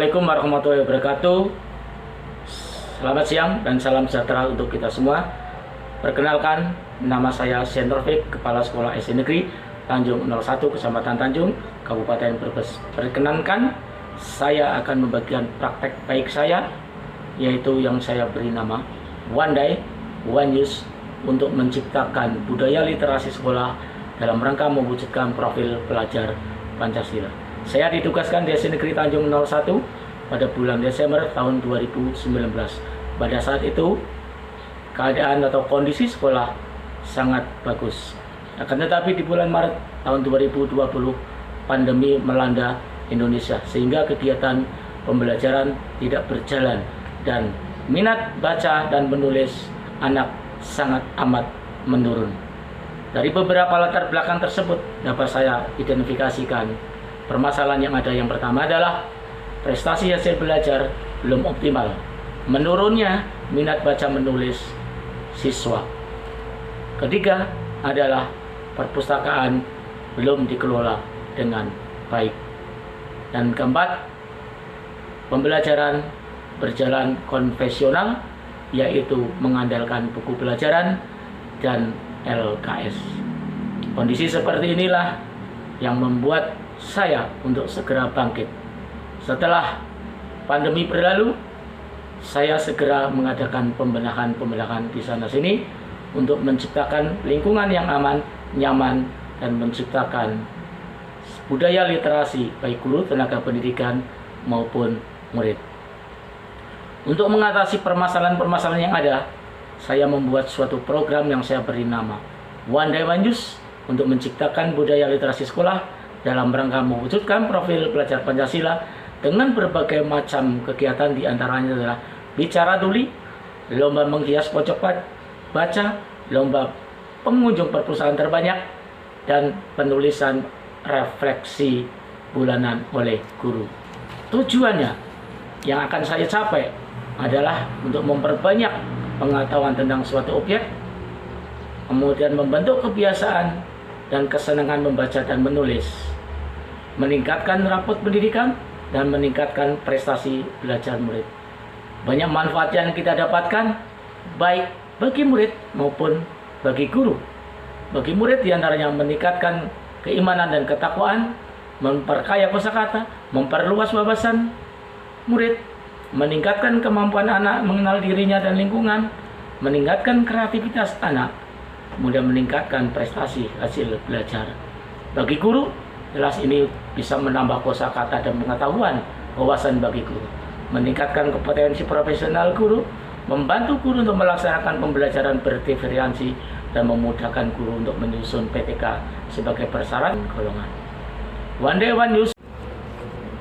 Assalamualaikum warahmatullahi wabarakatuh. Selamat siang dan salam sejahtera untuk kita semua. Perkenalkan, nama saya Sen Taufik, Kepala Sekolah SD Negeri Tanjung 01, Kecamatan Tanjung, Kabupaten Brebes. Perkenankan, saya akan membagikan praktek baik saya, yaitu yang saya beri nama One Day, One Use, untuk menciptakan budaya literasi sekolah dalam rangka mewujudkan profil pelajar Pancasila. Saya ditugaskan di SD Negeri Tanjung 01 pada bulan Desember tahun 2019. Pada saat itu, keadaan atau kondisi sekolah sangat bagus. Akan tetapi di bulan Maret tahun 2020, pandemi melanda Indonesia, sehingga kegiatan pembelajaran tidak berjalan dan minat baca dan menulis anak sangat amat menurun. Dari beberapa latar belakang tersebut dapat saya identifikasikan permasalahan yang ada. Yang pertama adalah prestasi hasil belajar belum optimal, menurunnya minat baca menulis siswa. Ketiga adalah perpustakaan belum dikelola dengan baik. Dan keempat, pembelajaran berjalan konvensional, yaitu mengandalkan buku pelajaran dan LKS. Kondisi seperti inilah yang membuat saya untuk segera bangkit. Setelah pandemi berlalu, saya segera mengadakan pembenahan di sana sini untuk menciptakan lingkungan yang aman, nyaman, dan menciptakan budaya literasi baik guru, tenaga pendidikan maupun murid. Untuk mengatasi permasalahan-permasalahan yang ada, saya membuat suatu program yang saya beri nama One Day One Use untuk menciptakan budaya literasi sekolah dalam rangka mewujudkan profil pelajar Pancasila dengan berbagai macam kegiatan, diantaranya adalah bicara tuli, lomba menghias pojok baca, lomba pengunjung perpustakaan terbanyak, dan penulisan refleksi bulanan oleh guru. Tujuannya yang akan saya capai adalah untuk memperbanyak pengetahuan tentang suatu objek, kemudian membentuk kebiasaan dan kesenangan membaca dan menulis, meningkatkan rapot pendidikan, dan meningkatkan prestasi belajar murid. Banyak manfaat yang kita dapatkan, baik bagi murid maupun bagi guru. Bagi murid diantaranya meningkatkan keimanan dan ketakwaan, memperkaya kosakata, memperluas wawasan murid, meningkatkan kemampuan anak mengenal dirinya dan lingkungan, meningkatkan kreativitas anak, kemudian meningkatkan prestasi hasil belajar. Bagi guru, jelas ini bisa menambah kosakata dan pengetahuan wawasan bagi guru, meningkatkan kompetensi profesional guru, membantu guru untuk melaksanakan pembelajaran berdiferensiasi, dan memudahkan guru untuk menyusun PTK sebagai persyarat golongan. One Day One Use.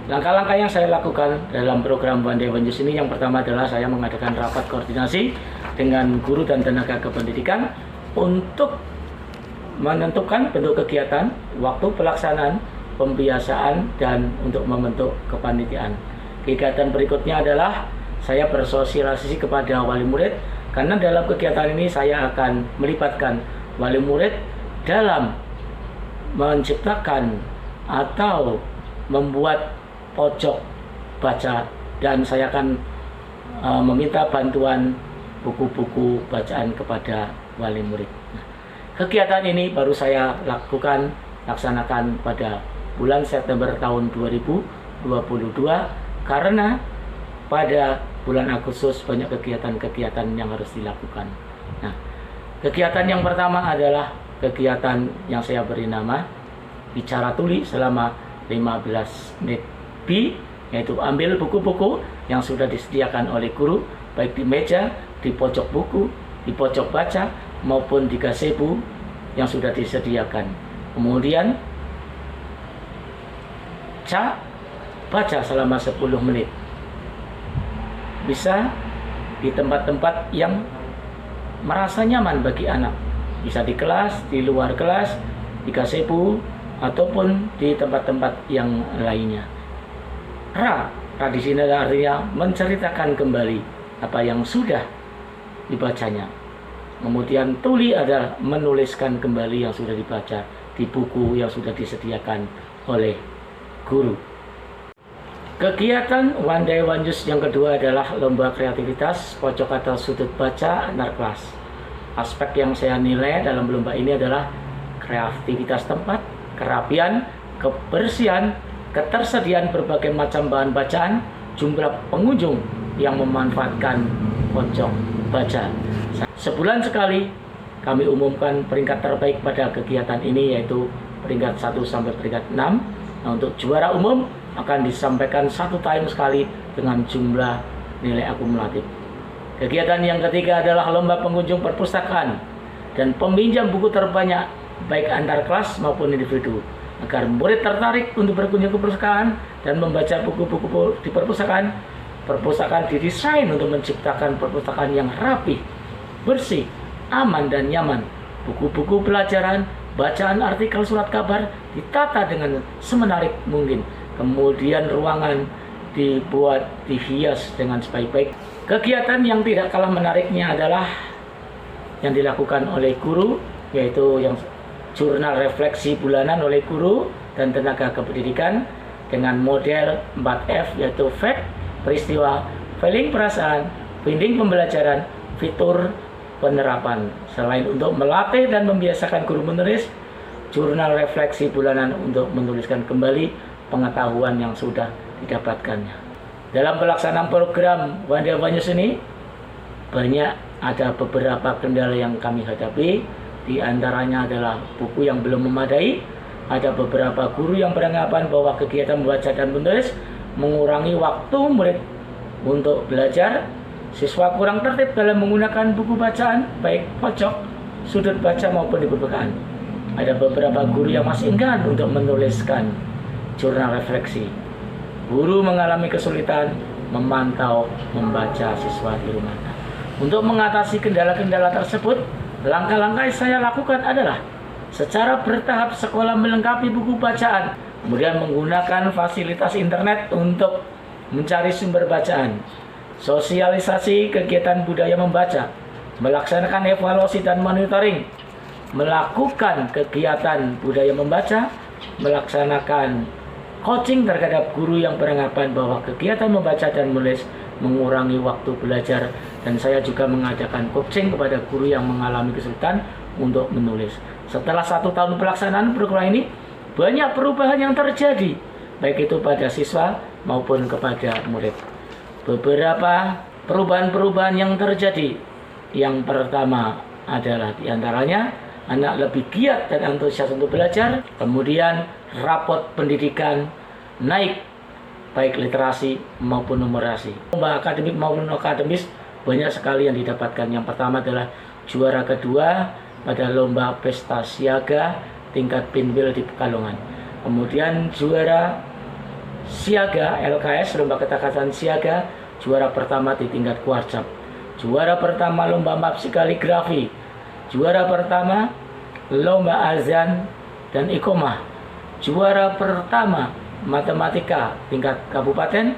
Langkah-langkah yang saya lakukan dalam program One Day One Use ini, yang pertama adalah saya mengadakan rapat koordinasi dengan guru dan tenaga kependidikan untuk menentukan bentuk kegiatan, waktu pelaksanaan, pembiasaan, dan untuk membentuk kepanitiaan. Kegiatan berikutnya adalah saya bersosialisasi kepada wali murid, karena dalam kegiatan ini saya akan melibatkan wali murid dalam menciptakan atau membuat pojok baca, dan saya akan meminta bantuan buku-buku bacaan kepada wali murid. Kegiatan ini baru saya laksanakan pada bulan September tahun 2022, karena pada bulan Agustus banyak kegiatan-kegiatan yang harus dilakukan. Nah, kegiatan yang pertama adalah kegiatan yang saya beri nama bicara tuli selama 15 menit. Yaitu ambil buku-buku yang sudah disediakan oleh guru, baik di meja, di pojok buku, di pojok baca, maupun di gazebo yang sudah disediakan. Kemudian baca selama 10 menit. Bisa di tempat-tempat yang merasa nyaman bagi anak. Bisa di kelas, di luar kelas, di gazebo, ataupun di tempat-tempat yang lainnya. Di sini artinya menceritakan kembali apa yang sudah dibacanya. Kemudian tuli adalah menuliskan kembali yang sudah dibaca di buku yang sudah disediakan oleh guru. Kegiatan One Day One News yang kedua adalah lomba kreativitas pojok atau sudut baca antar kelas. Aspek yang saya nilai dalam lomba ini adalah kreativitas tempat, kerapian, kebersihan, ketersediaan berbagai macam bahan bacaan, jumlah pengunjung yang memanfaatkan pojok baca. Sebulan sekali kami umumkan peringkat terbaik pada kegiatan ini, yaitu peringkat 1 sampai peringkat 6. Nah, untuk juara umum akan disampaikan 1 tahun sekali dengan jumlah nilai akumulatif. Kegiatan yang ketiga adalah lomba pengunjung perpustakaan dan peminjam buku terbanyak baik antar kelas maupun individu, agar murid tertarik untuk berkunjung ke perpustakaan dan membaca buku-buku di perpustakaan. Perpustakaan didesain untuk menciptakan perpustakaan yang rapi, bersih, aman dan nyaman. Buku-buku pelajaran, bacaan artikel surat kabar ditata dengan semenarik mungkin. Kemudian ruangan dibuat dihias dengan sebaik-baik. Kegiatan yang tidak kalah menariknya adalah yang dilakukan oleh guru, yaitu yang jurnal refleksi bulanan oleh guru dan tenaga kependidikan dengan model 4F, yaitu fact, peristiwa, feeling perasaan, finding pembelajaran, fitur penerapan. Selain untuk melatih dan membiasakan guru menulis, jurnal refleksi bulanan untuk menuliskan kembali pengetahuan yang sudah didapatkannya. Dalam pelaksanaan program One Day One News ini ada beberapa kendala yang kami hadapi. Di antaranya adalah buku yang belum memadai. Ada beberapa guru yang beranggapan bahwa kegiatan membaca dan menulis mengurangi waktu murid untuk belajar. Siswa kurang tertib dalam menggunakan buku bacaan, baik pojok, sudut baca maupun di perpustakaan. Ada beberapa guru yang masih enggan untuk menuliskan jurnal refleksi. Guru mengalami kesulitan memantau membaca siswa di rumah. Untuk mengatasi kendala-kendala tersebut, langkah-langkah yang saya lakukan adalah secara bertahap sekolah melengkapi buku bacaan, kemudian menggunakan fasilitas internet untuk mencari sumber bacaan, sosialisasi kegiatan budaya membaca, melaksanakan evaluasi dan monitoring, melakukan kegiatan budaya membaca, melaksanakan coaching terhadap guru yang beranggapan bahwa kegiatan membaca dan menulis mengurangi waktu belajar, dan saya juga mengadakan coaching kepada guru yang mengalami kesulitan untuk menulis. Setelah 1 tahun pelaksanaan program ini, banyak perubahan yang terjadi, baik itu pada siswa maupun kepada murid. Beberapa perubahan-perubahan yang terjadi, yang pertama adalah diantaranya anak lebih giat dan antusias untuk belajar. Kemudian rapot pendidikan naik, baik literasi maupun numerasi. Lomba akademik maupun akademis banyak sekali yang didapatkan. Yang pertama adalah juara kedua pada lomba pesta siaga tingkat Pinwil di Pekalongan. Kemudian juara siaga LKS, lomba kata-kataan siaga, juara pertama di tingkat Kuarcap. Juara pertama lomba mapsi kaligrafi. Juara pertama lomba azan dan iqomah. Juara pertama matematika tingkat kabupaten.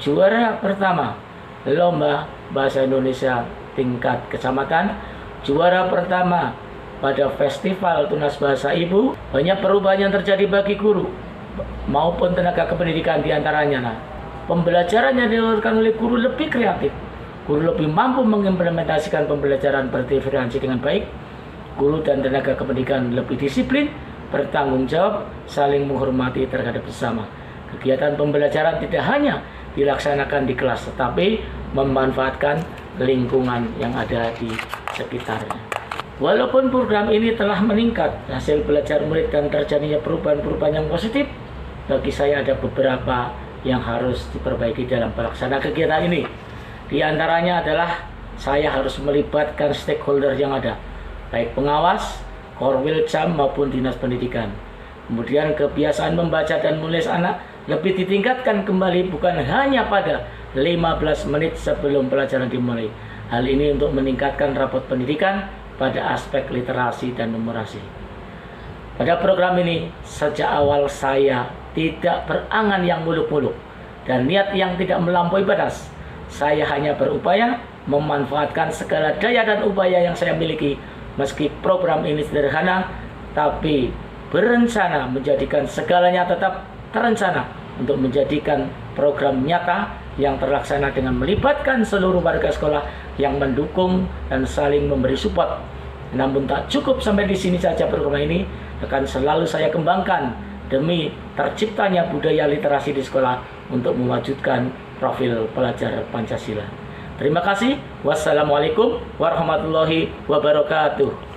Juara pertama lomba bahasa Indonesia tingkat kecamatan. Juara pertama pada festival Tunas Bahasa Ibu. Banyak perubahan yang terjadi bagi guru maupun tenaga kependidikan diantaranya. Nah, pembelajaran yang dilakukan oleh guru lebih kreatif. Guru lebih mampu mengimplementasikan pembelajaran berdiferensi dengan baik. Guru dan tenaga kependidikan lebih disiplin, bertanggung jawab, saling menghormati terhadap sesama. Kegiatan pembelajaran tidak hanya dilaksanakan di kelas, tetapi memanfaatkan lingkungan yang ada di sekitarnya. Walaupun program ini telah meningkat hasil belajar murid dan terjadinya perubahan-perubahan yang positif, bagi saya ada beberapa yang harus diperbaiki dalam pelaksanaan kegiatan ini. Di antaranya adalah saya harus melibatkan stakeholder yang ada, baik pengawas, Korwilcam maupun Dinas Pendidikan. Kemudian kebiasaan membaca dan menulis anak lebih ditingkatkan kembali, bukan hanya pada 15 menit sebelum pelajaran dimulai. Hal ini untuk meningkatkan rapot pendidikan pada aspek literasi dan numerasi. Pada program ini, sejak awal saya tidak berangan yang muluk-muluk dan niat yang tidak melampaui batas. Saya hanya berupaya memanfaatkan segala daya dan upaya yang saya miliki. Meski program ini sederhana, tapi berencana menjadikan segalanya tetap terencana untuk menjadikan program nyata yang terlaksana dengan melibatkan seluruh warga sekolah yang mendukung dan saling memberi support. Namun tak cukup sampai di sini saja, program ini akan selalu saya kembangkan demi terciptanya budaya literasi di sekolah untuk mewujudkan profil pelajar Pancasila. Terima kasih. Wassalamualaikum warahmatullahi wabarakatuh.